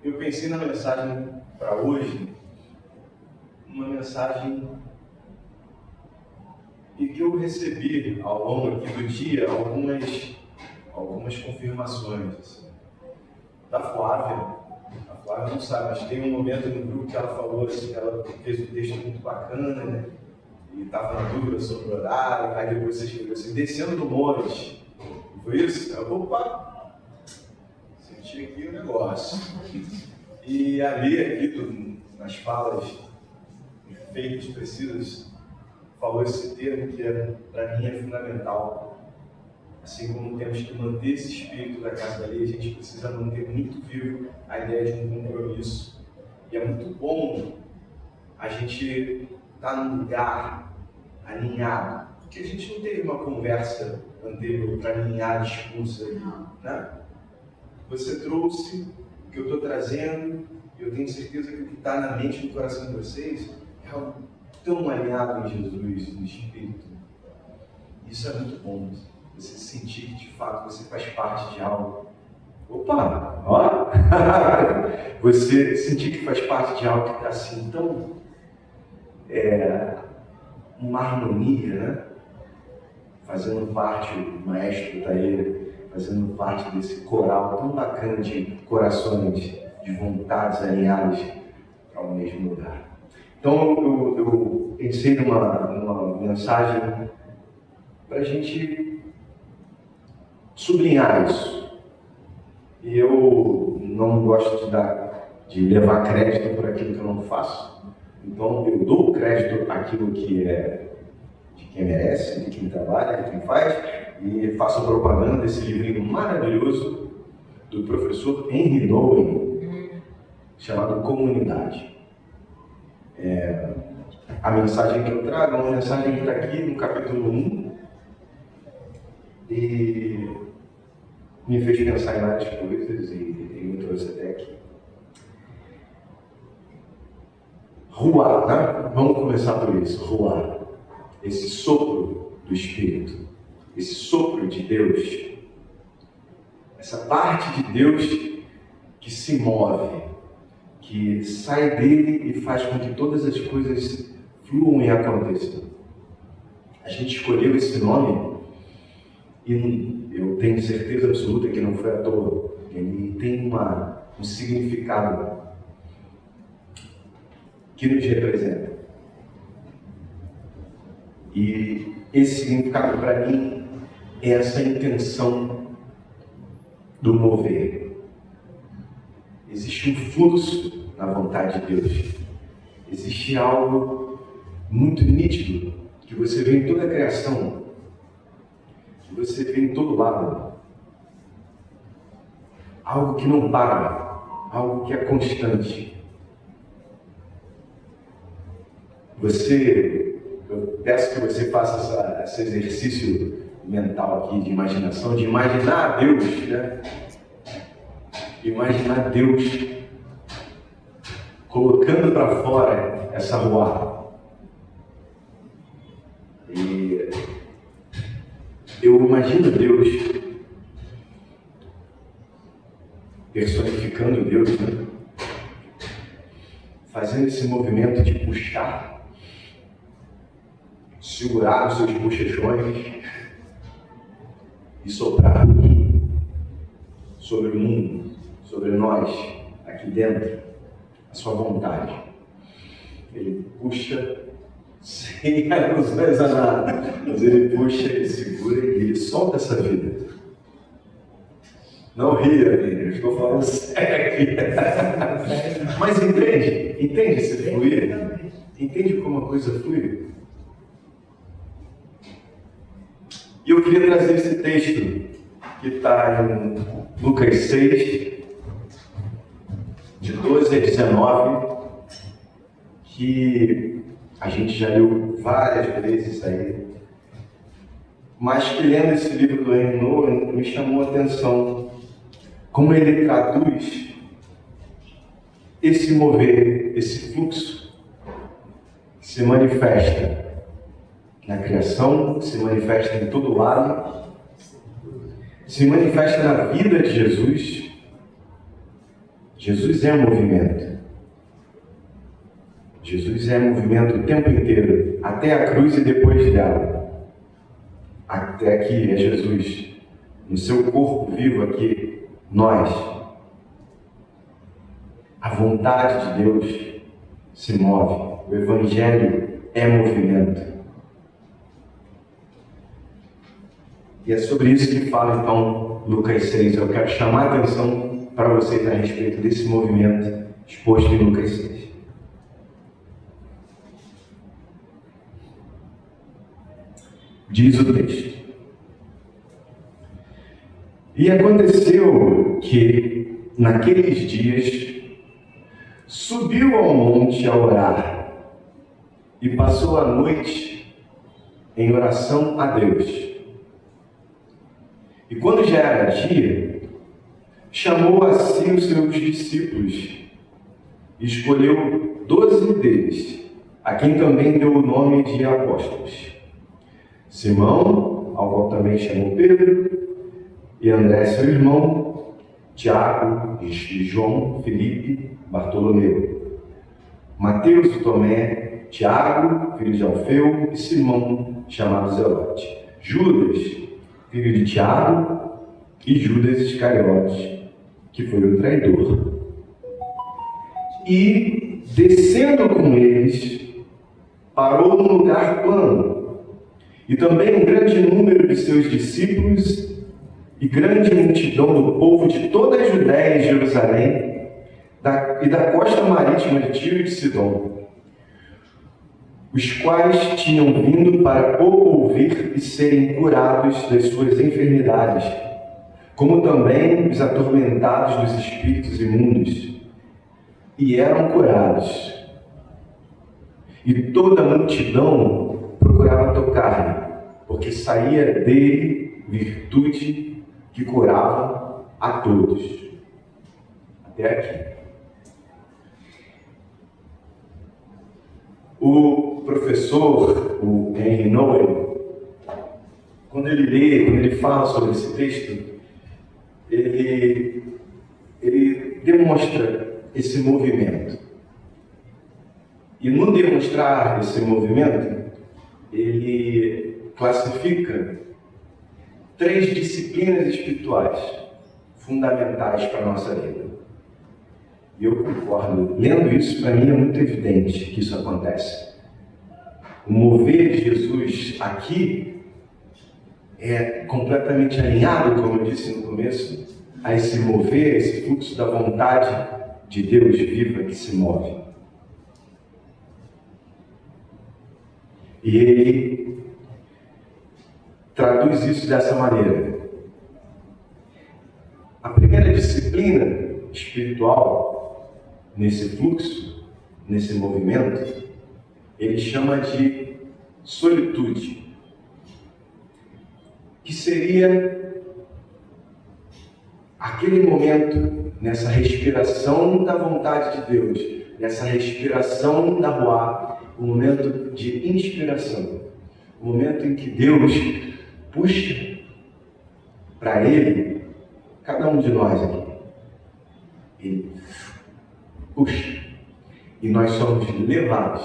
eu pensei na mensagem para hoje, uma mensagem e que eu recebi ao longo aqui do dia algumas confirmações assim, da Flávia. A Flávia não sabe, mas tem um momento no grupo que ela falou assim, que ela fez um texto muito bacana, né? E estava na dúvida sobre o horário, aí depois você escreveu assim, descendo do monte. Foi isso? Eu, opa! Senti aqui o negócio. E ali, aqui, nas falas feitas, precisas, falou esse termo que para mim é fundamental. Assim como temos que manter esse espírito da casa da lei, a gente precisa manter muito vivo a ideia de um compromisso. E é muito bom a gente estar num lugar alinhado, porque a gente não teve uma conversa anterior para alinhar discurso aí, né? Você trouxe o que eu estou trazendo, e eu tenho certeza que o que está na mente e no coração de vocês é algo tão alinhado em Jesus, no Espírito. Isso é muito bom, você sentir que de fato você faz parte de algo. Opa! Ó! Você sentir que faz parte de algo que está assim tão... uma harmonia, né? Fazendo parte, o maestro está aí, fazendo parte desse coral tão bacana de corações, de vontades alinhadas ao mesmo lugar. Então eu pensei numa mensagem para a gente sublinhar isso. E eu não gosto de levar crédito por aquilo que eu não faço. Então eu dou crédito àquilo que é de quem merece, de quem trabalha, de quem faz, e faço propaganda desse livrinho maravilhoso do professor Henry Nouwen, chamado Comunidade. A mensagem que eu trago é uma mensagem que está aqui no capítulo 1 e me fez pensar em várias coisas e me trouxe até aqui. Ruar, né? Vamos começar por isso, ruar. Esse sopro do Espírito, esse sopro de Deus, essa parte de Deus que se move, que sai dele e faz com que todas as coisas fluam e aconteçam. A gente escolheu esse nome e eu tenho certeza absoluta que não foi à toa. Ele tem um significado que nos representa. E esse significado para mim é essa intenção do mover. Existe um fluxo na vontade de Deus. Existe algo muito nítido que você vê em toda a criação, que você vê em todo lado. Algo que não para, algo que é constante. Eu peço que você faça esse exercício mental aqui de imaginação, de imaginar Deus, né? Imaginar Deus colocando para fora essa ruar. E eu imagino Deus personificando Deus, né? Fazendo esse movimento de puxar, segurar os seus bochechões e soprar sobre o mundo, sobre nós, aqui dentro, a sua vontade. Ele puxa sem alusões a nada, mas ele puxa, ele segura e ele solta essa vida. Não ria, eu estou falando sério aqui. Mas entende esse fluir? Entende como a coisa flui? E eu queria trazer esse texto que está em Lucas 6, de 12 a 19, que a gente já leu várias vezes aí, mas que lendo esse livro do Henry Nouwen me chamou a atenção como ele traduz esse mover, esse fluxo que se manifesta na criação, se manifesta em todo lado, se manifesta na vida de Jesus Jesus é movimento. Jesus é movimento o tempo inteiro, até a cruz e depois dela. Até aqui é Jesus, no seu corpo vivo aqui, nós. A vontade de Deus se move. O Evangelho é movimento. E é sobre isso que fala então Lucas 6. Eu quero chamar a atenção para vocês a respeito desse movimento exposto em Lucas 6. Diz o texto: E aconteceu que, naqueles dias, subiu ao monte a orar e passou a noite em oração a Deus. E quando já era dia, chamou a si os seus discípulos e escolheu 12 deles, a quem também deu o nome de apóstolos: Simão, ao qual também chamou Pedro, e André seu irmão, Tiago, e João, Filipe, Bartolomeu, Mateus e Tomé, Tiago, filho de Alfeu, e Simão, chamado Zelote, Judas, filho de Tiago, e Judas Iscariotes, que foi o traidor. E, descendo com eles, parou num lugar plano, e também um grande número de seus discípulos e grande multidão do povo de toda a Judéia e Jerusalém e da costa marítima de Tiro e de Sidom, os quais tinham vindo para ouvir e serem curados das suas enfermidades, como também os atormentados dos espíritos imundos, e eram curados. E toda a multidão procurava tocar-lhe, porque saía dele virtude que curava a todos. Até aqui. O professor, o Henry Noel, quando ele fala sobre esse texto, ele demonstra esse movimento. E no demonstrar esse movimento, ele classifica 3 disciplinas espirituais fundamentais para a nossa vida. E eu concordo. Lendo isso, para mim é muito evidente que isso acontece. O mover de Jesus aqui é completamente alinhado, como eu disse no começo, a esse mover, esse fluxo da vontade de Deus viva que se move. E ele traduz isso dessa maneira. A primeira disciplina espiritual, nesse fluxo, nesse movimento, ele chama de solitude, que seria aquele momento, nessa respiração da vontade de Deus, nessa respiração da Ruá, o momento de inspiração, o momento em que Deus puxa para Ele, cada um de nós aqui, Ele puxa, e nós somos levados,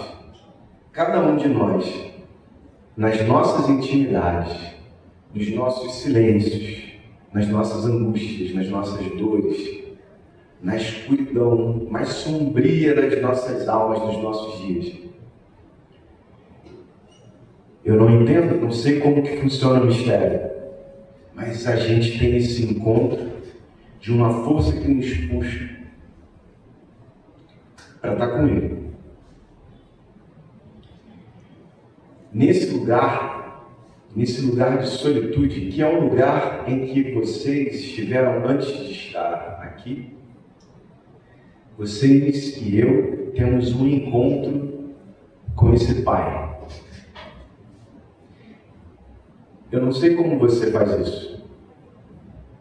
cada um de nós, nas nossas intimidades, nos nossos silêncios, nas nossas angústias, nas nossas dores, na escuridão mais sombria das nossas almas, dos nossos dias. Eu não entendo, não sei como que funciona o mistério, mas a gente tem esse encontro de uma força que nos puxa para estar com Ele. Nesse lugar de solitude, que é um lugar em que vocês estiveram antes de estar aqui, vocês e eu temos um encontro com esse Pai. Eu não sei como você faz isso.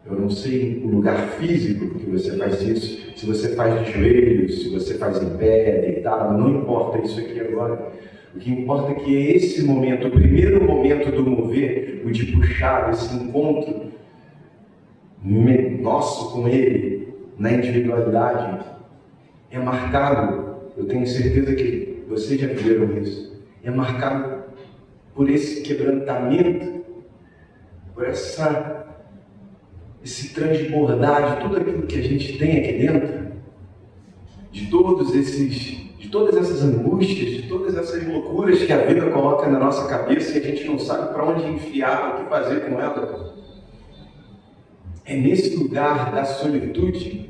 Eu não sei o lugar físico que você faz isso, se você faz de joelhos, se você faz em pé, deitado, não importa isso aqui agora. O que importa é que é esse momento, o primeiro momento do mover, o de puxar esse encontro nosso com Ele, na individualidade, é marcado, eu tenho certeza que vocês já viveram isso, é marcado por esse quebrantamento, por esse transbordar de tudo aquilo que a gente tem aqui dentro, de todas essas angústias, de todas essas loucuras que a vida coloca na nossa cabeça e a gente não sabe para onde enfiar, o que fazer com ela. É nesse lugar da solitude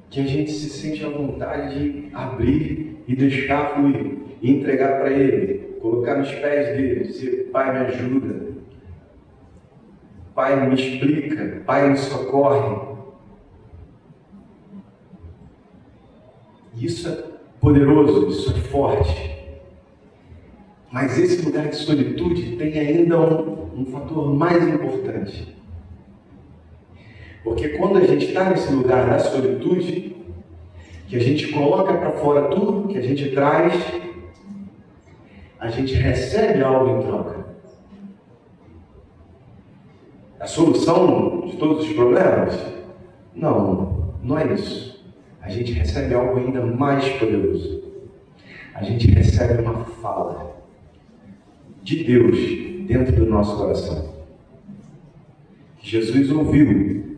que a gente se sente à vontade de abrir e deixar fluir, e entregar para Ele, colocar nos pés dele, dizer: Pai, me ajuda, Pai, me explica, Pai, me socorre. Isso é poderoso, isso é forte. Mas esse lugar de solitude tem ainda um fator mais importante. Porque quando a gente está nesse lugar da solitude, que a gente coloca para fora tudo que a gente traz, a gente recebe algo em troca. A solução de todos os problemas? Não, não é isso. A gente recebe algo ainda mais poderoso. A gente recebe uma fala de Deus dentro do nosso coração. Que Jesus ouviu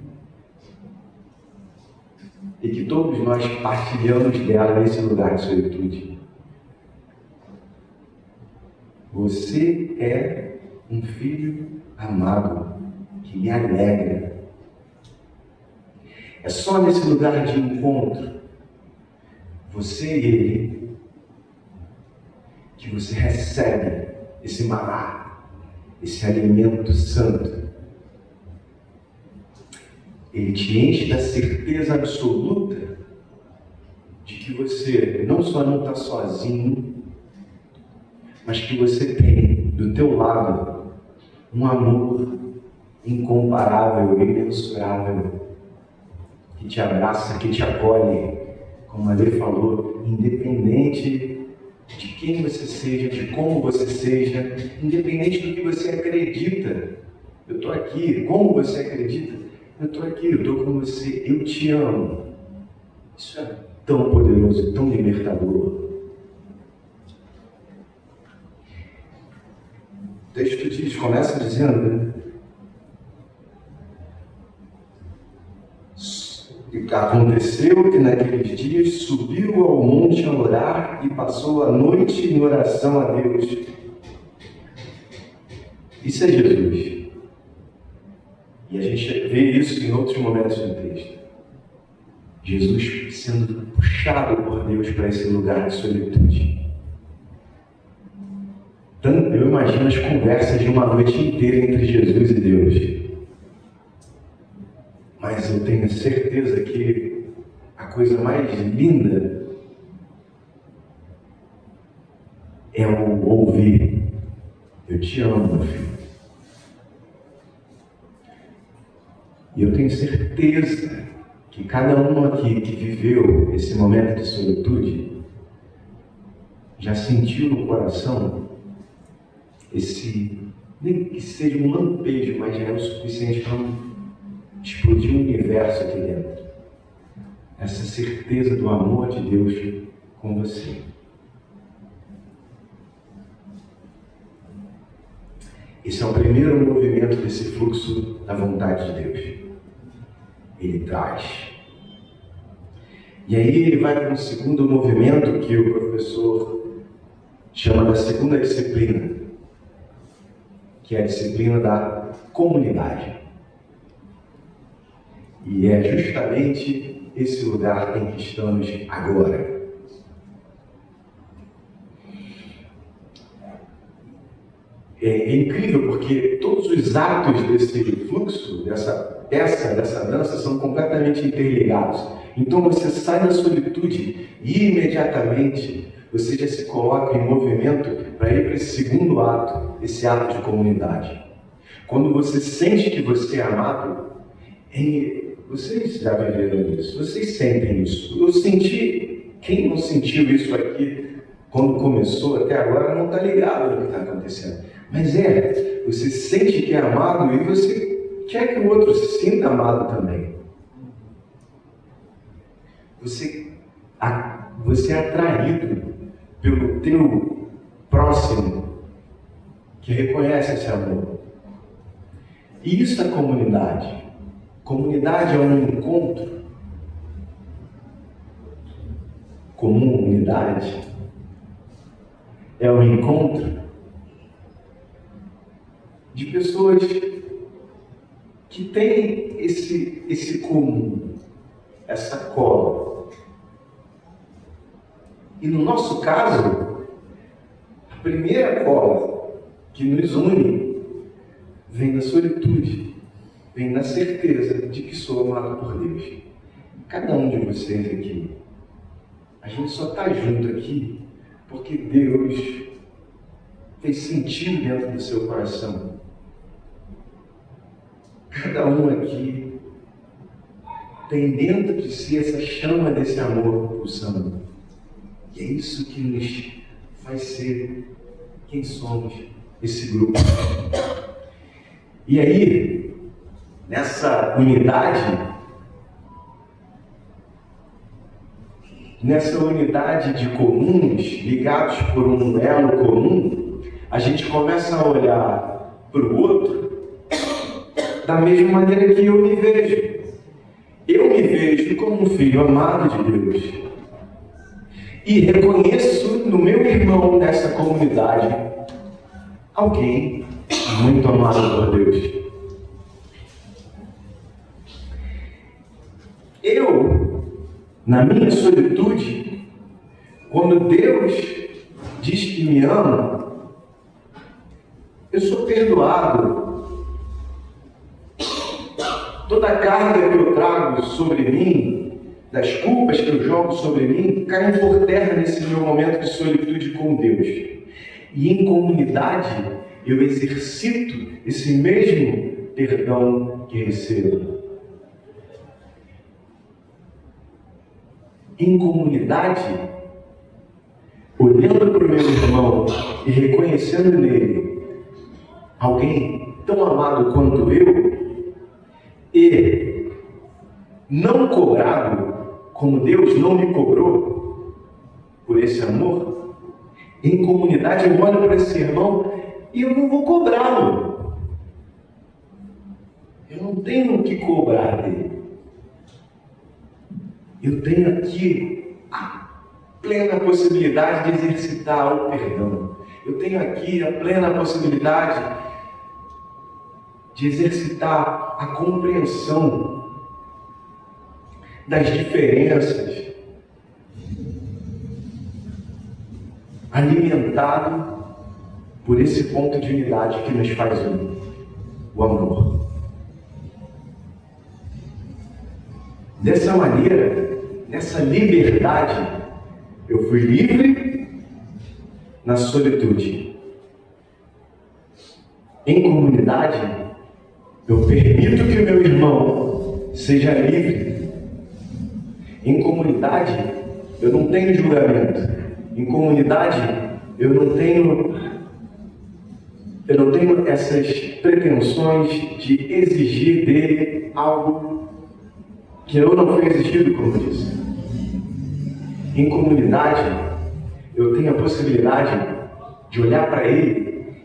e que todos nós partilhamos dela nesse lugar de solitude. Você é um filho amado que me alegra. É só nesse lugar de encontro, você e Ele, que você recebe esse maná, esse alimento santo. Ele te enche da certeza absoluta de que você não só não está sozinho, mas que você tem do teu lado um amor incomparável, imensurável, que te abraça, que te acolhe, como a Lê falou, independente de quem você seja, de como você seja, independente do que você acredita. Eu estou aqui, como você acredita? Eu estou aqui, eu estou com você, eu te amo. Isso é tão poderoso, tão libertador. O texto diz, começa dizendo, né? Aconteceu que naqueles dias subiu ao monte a orar e passou a noite em oração a Deus. Isso é Jesus. E a gente vê isso em outros momentos do texto. Jesus sendo puxado por Deus para esse lugar de solitude. Eu imagino as conversas de uma noite inteira entre Jesus e Deus. Mas eu tenho certeza que a coisa mais linda é o ouvir: eu te amo, meu filho. E eu tenho certeza que cada um aqui que viveu esse momento de solitude já sentiu no coração nem que seja um lampejo, mas já é o suficiente para explodir o universo aqui dentro. Essa certeza do amor de Deus com você. Esse é o primeiro movimento desse fluxo da vontade de Deus. Ele traz. E aí ele vai para um segundo movimento que o professor chama da segunda disciplina, que é a disciplina da comunidade. E é justamente esse lugar em que estamos agora. É incrível porque todos os atos desse fluxo, dessa dança, são completamente interligados. Então você sai da solitude e imediatamente você já se coloca em movimento para ir para esse segundo ato, esse ato de comunidade. Quando você sente que você é amado, vocês já viveram isso, vocês sentem isso. Eu senti, quem não sentiu isso aqui quando começou até agora não está ligado no que está acontecendo. Mas você sente que é amado e você quer que o outro se sinta amado também. Você é atraído pelo teu próximo que reconhece esse amor. E isso é comunidade. Comunidade é um encontro. Comunidade é um encontro de pessoas que têm esse comum, essa cola. E no nosso caso, a primeira cola que nos une vem da solitude, vem da certeza de que sou amado por Deus. Cada um de vocês aqui, a gente só está junto aqui porque Deus fez sentido dentro do seu coração. Cada um aqui tem dentro de si essa chama desse amor pulsando. E é isso que nos faz ser quem somos, esse grupo. E aí, nessa unidade de comuns, ligados por um elo comum, a gente começa a olhar para o outro da mesma maneira que eu me vejo. Eu me vejo como um filho amado de Deus. E reconheço no meu irmão nessa comunidade alguém muito amado por Deus. Eu, na minha solitude, quando Deus diz que me ama, eu sou perdoado. Toda a carga que eu trago sobre mim, das culpas que eu jogo sobre mim, caem por terra nesse meu momento de solitude com Deus. E em comunidade, eu exercito esse mesmo perdão que recebo. Em comunidade, olhando para o meu irmão e reconhecendo nele alguém tão amado quanto eu, e não cobrado como Deus não me cobrou por esse amor, em comunidade eu olho para esse irmão e eu não vou cobrá-lo. Eu não tenho o que cobrar dele. Eu tenho aqui a plena possibilidade de exercitar o perdão. Eu tenho aqui a plena possibilidade de exercitar a compreensão das diferenças, alimentado por esse ponto de unidade que nos faz um, o amor. Dessa maneira, nessa liberdade, eu fui livre na solitude. Em comunidade, eu permito que o meu irmão seja livre. Em comunidade, eu não tenho julgamento. Em comunidade, eu não tenho essas pretensões de exigir dele algo que eu não fui exigido, como disse. Em comunidade, eu tenho a possibilidade de olhar para ele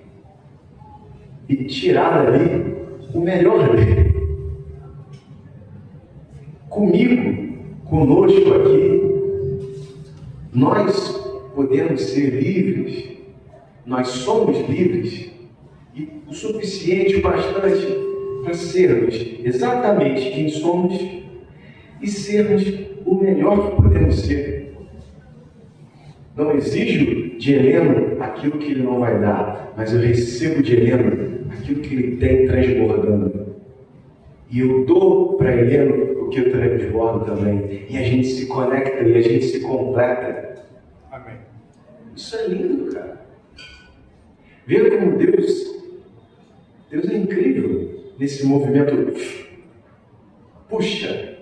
e tirar dali o melhor dele. Comigo, conosco aqui, nós podemos ser livres, nós somos livres, e o suficiente, o bastante, para sermos exatamente quem somos e sermos o melhor que podemos ser. Não exijo de Heleno aquilo que ele não vai dar, mas eu recebo de Heleno aquilo que ele tem transbordando. E eu dou para Heleno o que eu transbordo também. E a gente se conecta e a gente se completa. Amém. Isso é lindo, cara. Ver como Deus é incrível nesse movimento. Puxa.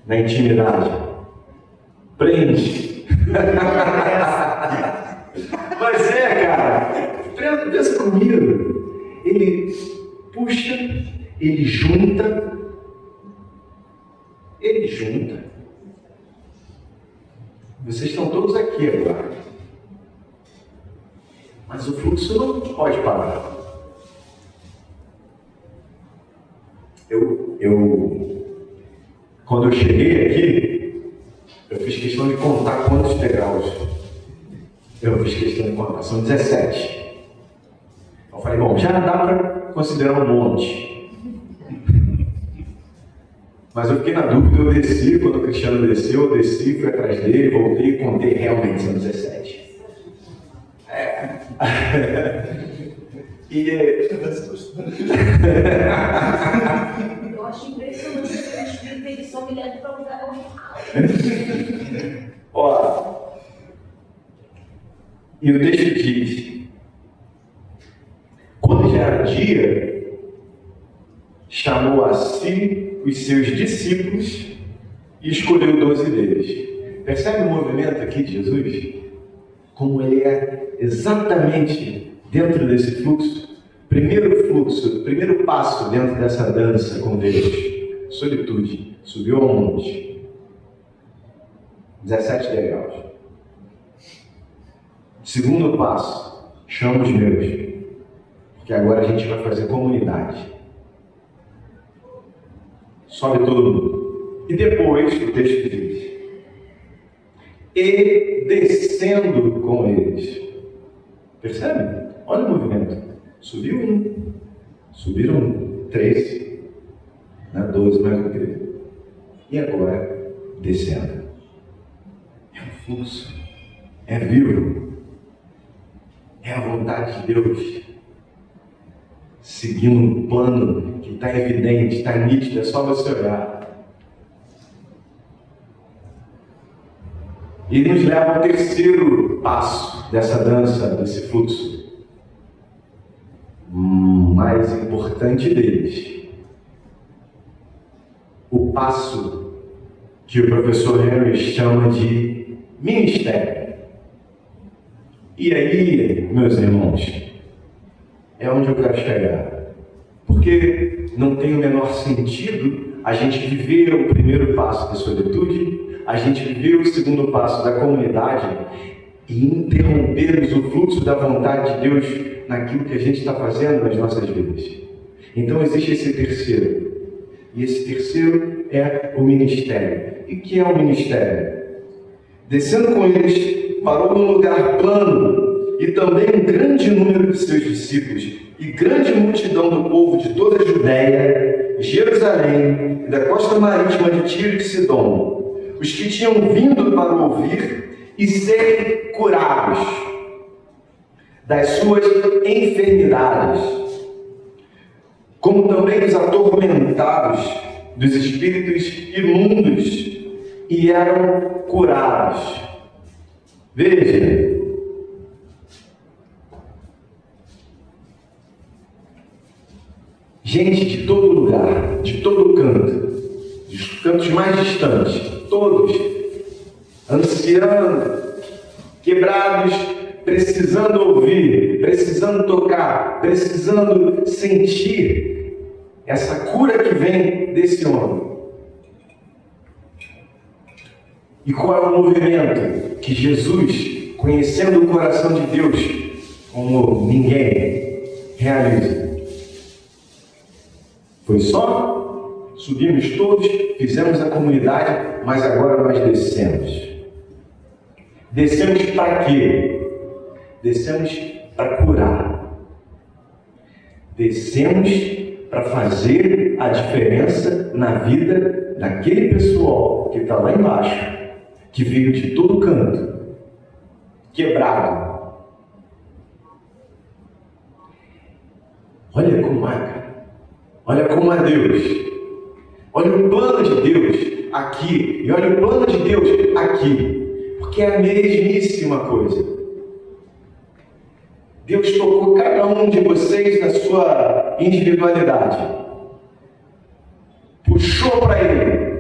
Na intimidade. Prende. Mas cara, pensa comigo. ele puxa, ele junta. Vocês estão todos aqui agora. Mas o fluxo não pode parar. Quando eu cheguei aqui, eu fiz questão de contar quantos degraus. São 17. Eu falei, bom, já dá para considerar um monte. Mas eu fiquei na dúvida, eu desci, quando o Cristiano desceu, eu desci, fui atrás dele, voltei e contei, realmente são 17. Eu acho impressionante que o Espírito ele só me leva para um lugar onde Ó, e o texto diz, quando já era dia, chamou a si os seus discípulos e escolheu 12 deles. Percebe o movimento aqui de Jesus? Como ele é exatamente dentro desse fluxo? Primeiro passo dentro dessa dança com Deus, solitude, subiu ao monte, 17 degraus. Segundo passo, chama os meus, porque agora a gente vai fazer comunidade. Sobe todo mundo. E depois, o texto diz, e descendo com eles. Percebe? Olha o movimento. Subiu um, subiram 3, 12 mais um 3. E agora, descendo. É um fluxo. É vivo. É a vontade de Deus. Seguindo um plano que está evidente, está nítido, é só você olhar. E nos leva ao terceiro passo dessa dança, desse fluxo. Mais importante deles. O passo que o professor Henry chama de ministério. E aí, meus irmãos, é onde eu quero chegar. Porque não tem o menor sentido a gente viver o primeiro passo da solitude, a gente viver o segundo passo da comunidade e interrompermos o fluxo da vontade de Deus naquilo que a gente está fazendo nas nossas vidas. Então existe esse terceiro. E esse terceiro é o ministério. E o que é o ministério? Descendo com eles, parou num lugar plano, e também um grande número de seus discípulos, e grande multidão do povo de toda a Judéia, Jerusalém, e da costa marítima de Tiro e de Sidom, os que tinham vindo para ouvir e serem curados das suas enfermidades, como também os atormentados dos espíritos imundos, e eram curados. Veja, gente de todo lugar, de todo canto, dos cantos mais distantes, todos, ancianos, quebrados, precisando ouvir, precisando tocar, precisando sentir essa cura que vem desse homem. E qual é o movimento que Jesus, conhecendo o coração de Deus como ninguém, realiza? Foi só, subimos todos, fizemos a comunidade, mas agora nós descemos. Descemos para quê? Descemos para curar. Descemos para fazer a diferença na vida daquele pessoal que está lá embaixo, que veio de todo canto, quebrado. Olha como é, cara. Olha como é Deus. Olha o plano de Deus aqui. E olha o plano de Deus aqui. Porque é a mesmíssima coisa. Deus tocou cada um de vocês na sua individualidade. Puxou para Ele.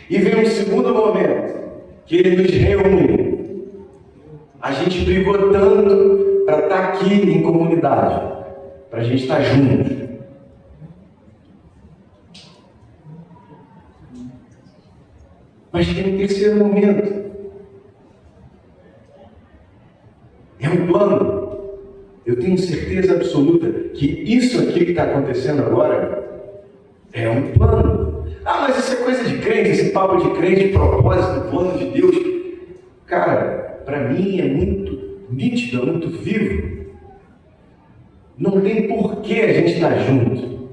E vem um segundo momento, que Ele nos reúne. A gente brigou tanto para estar aqui em comunidade. para a gente estar juntos. Mas tem um terceiro momento. É um plano. Eu tenho certeza absoluta que isso aqui que está acontecendo agora é um plano. Ah, mas isso é coisa de crente, esse papo de crente, propósito, plano de Deus. Cara, para mim é muito nítido, é muito vivo. Não tem porquê a gente estar junto.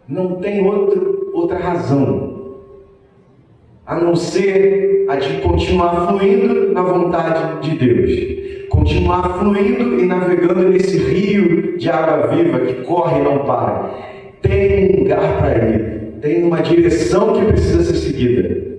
Não tem outra razão a não ser a de continuar fluindo na vontade de Deus, continuar fluindo e navegando nesse rio de água viva que corre e não para. Tem um lugar para ir, tem uma direção que precisa ser seguida,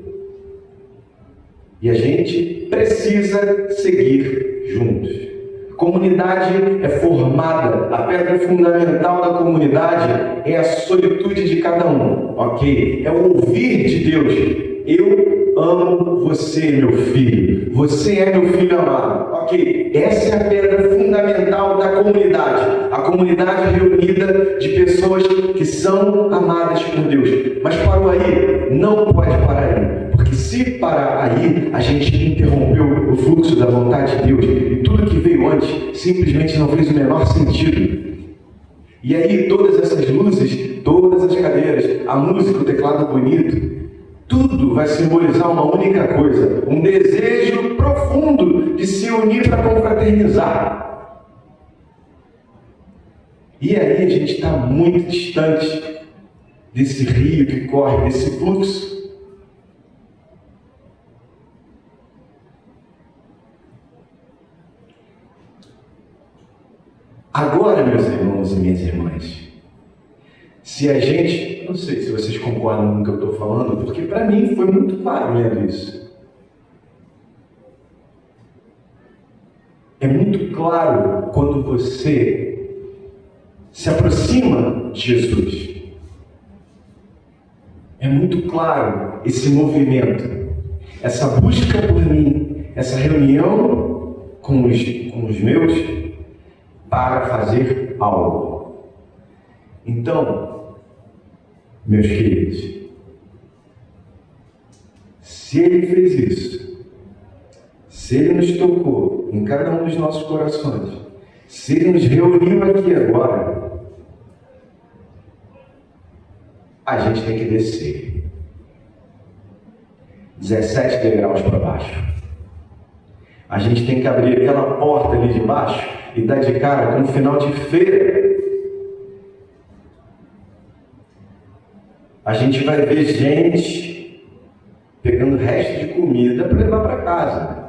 e a gente precisa seguir juntos. A comunidade é formada, a pedra fundamental da comunidade é a solitude de cada um, ok? É o ouvir de Deus. Eu amo você, meu filho. Você é meu filho amado. Ok, essa é a pedra fundamental da comunidade. A comunidade reunida de pessoas que são amadas por Deus. Mas parou aí? Não pode parar aí. Porque se parar aí, a gente interrompeu o fluxo da vontade de Deus. E tudo que veio antes simplesmente não fez o menor sentido. E aí todas essas luzes, todas as cadeiras, a música, o teclado bonito, tudo vai simbolizar uma única coisa, um desejo profundo de se unir para confraternizar. E aí a gente está muito distante desse rio que corre, desse fluxo. Agora, meus irmãos e minhas irmãs, se a gente, não sei se vocês concordam com o que eu estou falando, porque para mim foi muito claro lendo isso. É muito claro quando você se aproxima de Jesus. É muito claro esse movimento, essa busca por mim, essa reunião com os meus para fazer algo. Então, meus queridos, se Ele fez isso, se Ele nos tocou em cada um dos nossos corações, se Ele nos reuniu aqui agora, a gente tem que descer 17 degraus para baixo. A gente tem que abrir aquela porta ali de baixo e dar de cara com um final de feira. A gente vai ver gente pegando resto de comida para levar para casa.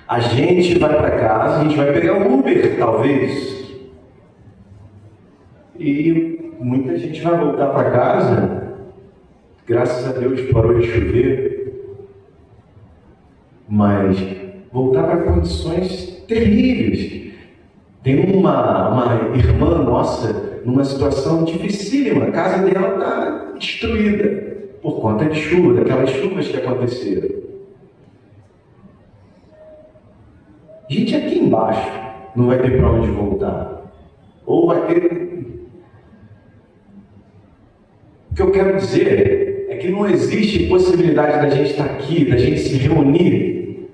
A gente vai para casa, a gente vai pegar o Uber, talvez. E muita gente vai voltar para casa. Graças a Deus parou de chover. Mas voltar para condições terríveis. Tem uma irmã nossa numa situação dificílima. A casa dela está destruída por conta de chuva, daquelas chuvas que aconteceram. Gente aqui embaixo não vai ter para onde voltar. Ou vai ter... O que eu quero dizer é que não existe possibilidade da gente estar aqui, da gente se reunir,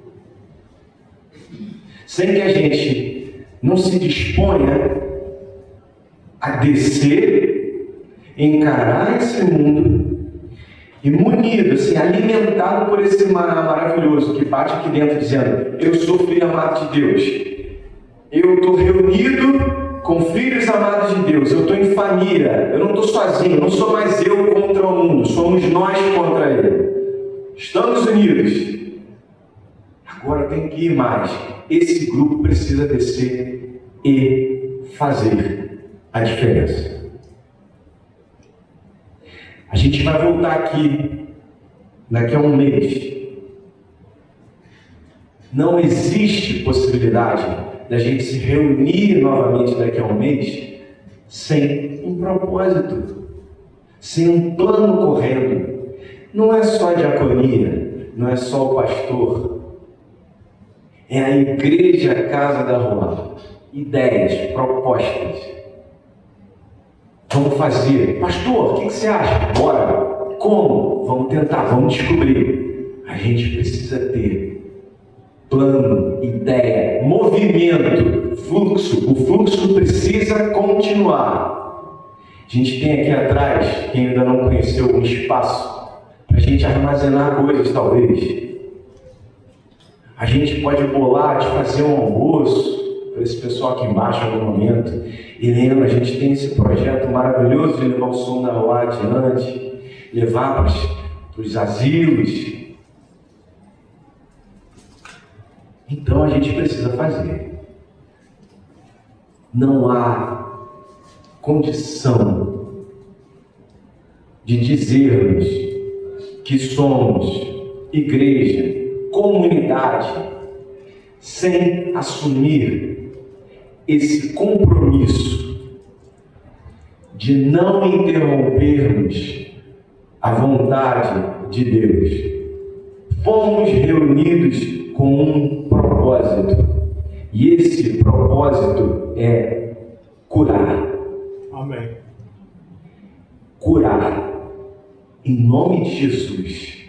sem que a gente não se disponha a descer, encarar esse mundo e munido, assim, alimentado por esse maná maravilhoso que bate aqui dentro dizendo: eu sou filho amado de Deus, eu estou reunido com filhos amados de Deus, eu estou em família, eu não estou sozinho, não sou mais eu contra o mundo, somos nós contra ele, estamos unidos. Agora tem que ir mais, esse grupo precisa descer e fazer a diferença. A gente vai voltar aqui daqui a um mês. Não existe possibilidade da gente se reunir novamente daqui a um mês sem um propósito, sem um plano correndo. Não é só a diaconia, não é só o pastor. É a igreja Casa da Rua. Ideias, propostas. Vamos fazer. Pastor, o que você acha? Bora. Como? Vamos tentar, vamos descobrir. A gente precisa ter plano, ideia, movimento, fluxo. O fluxo precisa continuar. A gente tem aqui atrás, quem ainda não conheceu, um espaço para a gente armazenar coisas, talvez. A gente pode bolar de fazer um almoço para esse pessoal aqui embaixo no momento. E lembra, a gente tem esse projeto maravilhoso de levar o som da rua adiante, levar para os asilos. Então a gente precisa fazer. Não há condição de dizermos que somos igreja, comunidade, sem assumir esse compromisso de não interrompermos a vontade de Deus. Fomos reunidos com um propósito, e esse propósito é curar. Amém. Curar. Em nome de Jesus.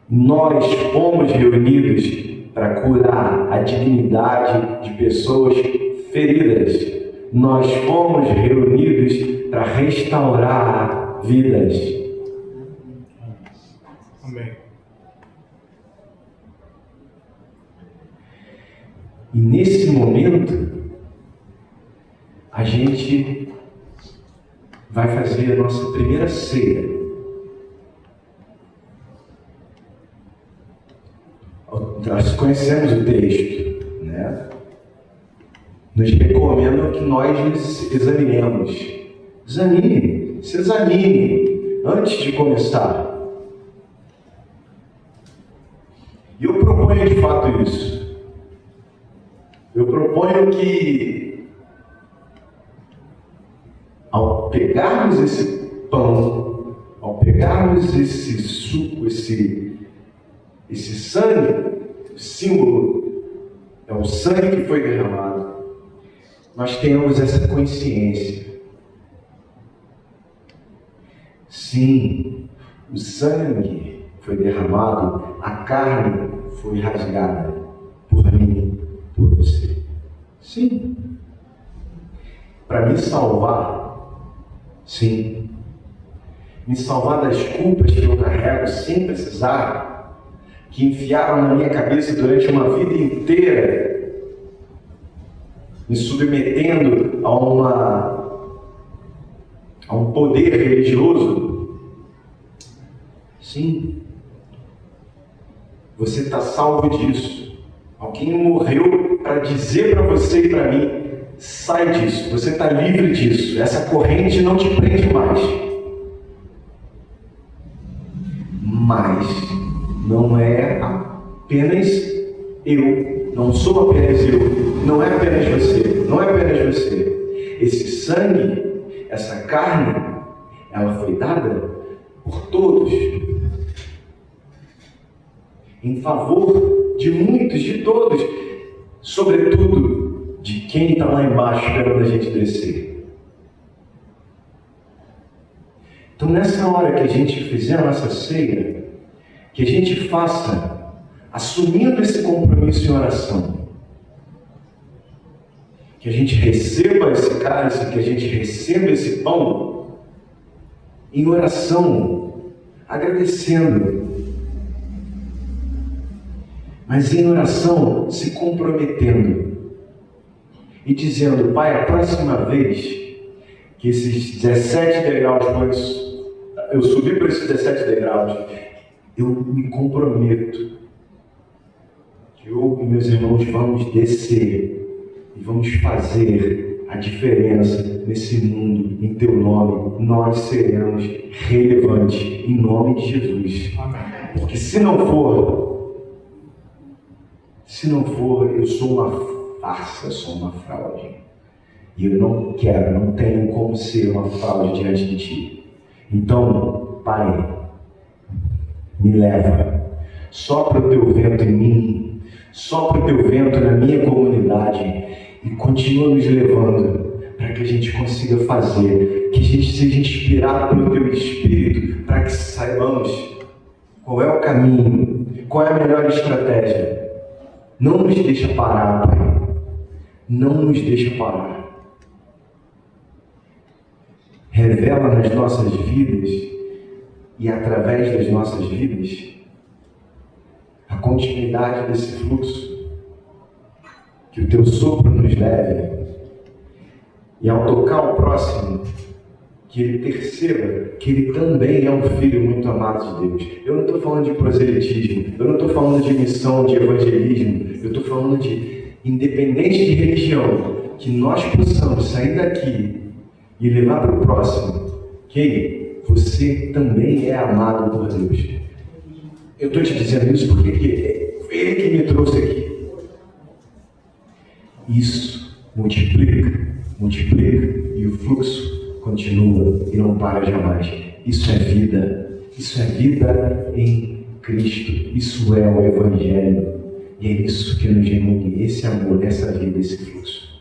Nós fomos reunidos para curar a dignidade de pessoas feridas. Nós fomos reunidos para restaurar vidas. Amém. E nesse momento, a gente vai fazer a nossa primeira ceia. Nós conhecemos o texto, né? Nos recomendam que nós nos examinemos. Se examine antes de começar. E eu proponho de fato isso. Eu proponho que, ao pegarmos esse pão, ao pegarmos esse suco, esse sangue, o símbolo é o sangue que foi derramado, nós tenhamos essa consciência. Sim, o sangue foi derramado, a carne foi rasgada por mim, por você. Sim. Para me salvar, sim. Me salvar das culpas que eu carrego sem precisar, que enfiaram na minha cabeça durante uma vida inteira, me submetendo a um poder religioso. Sim, você está salvo disso. Alguém morreu para dizer para você e para mim: sai disso, você está livre disso, essa corrente não te prende mais. Mas não é apenas eu, não sou apenas eu, não é apenas você, não é apenas você. Esse sangue, essa carne, ela foi dada por todos, em favor de muitos, de todos, sobretudo de quem está lá embaixo esperando a gente descer. Então, nessa hora que a gente fizer a nossa ceia, que a gente faça assumindo esse compromisso em oração, que a gente receba esse cálice, que a gente receba esse pão em oração, agradecendo, mas em oração se comprometendo e dizendo: Pai, a próxima vez que esses 17 degraus, eu subi para esses 17 degraus, eu me comprometo que eu e meus irmãos vamos descer e vamos fazer a diferença nesse mundo em Teu nome. Nós seremos relevantes em nome de Jesus. Amém. Porque se não for, eu sou uma farsa, eu sou uma fraude. E eu não quero, não tenho como ser uma fraude diante de Ti. Então, Pai, me leva, sopra o Teu vento em mim, Sopra o teu vento na minha comunidade e continua nos levando para que a gente consiga fazer, que a gente seja inspirado pelo teu Espírito, para que saibamos qual é o caminho, qual é a melhor estratégia. Não nos deixa parar, Pai. Não nos deixa parar. Revela nas nossas vidas e através das nossas vidas a continuidade desse fluxo. Que o teu sopro nos leve. E ao tocar o próximo, que ele perceba que ele também é um filho muito amado de Deus. Eu não estou falando de proselitismo, eu não estou falando de missão, de evangelismo, eu estou falando de, independente de religião, que nós possamos sair daqui e levar para o próximo que você também é amado por Deus. Eu estou te dizendo isso porque foi Ele que me trouxe aqui. Isso multiplica, e o fluxo continua e não para jamais. Isso é vida em Cristo, isso é o Evangelho, e é isso que nos reúne, esse amor, essa vida, esse fluxo.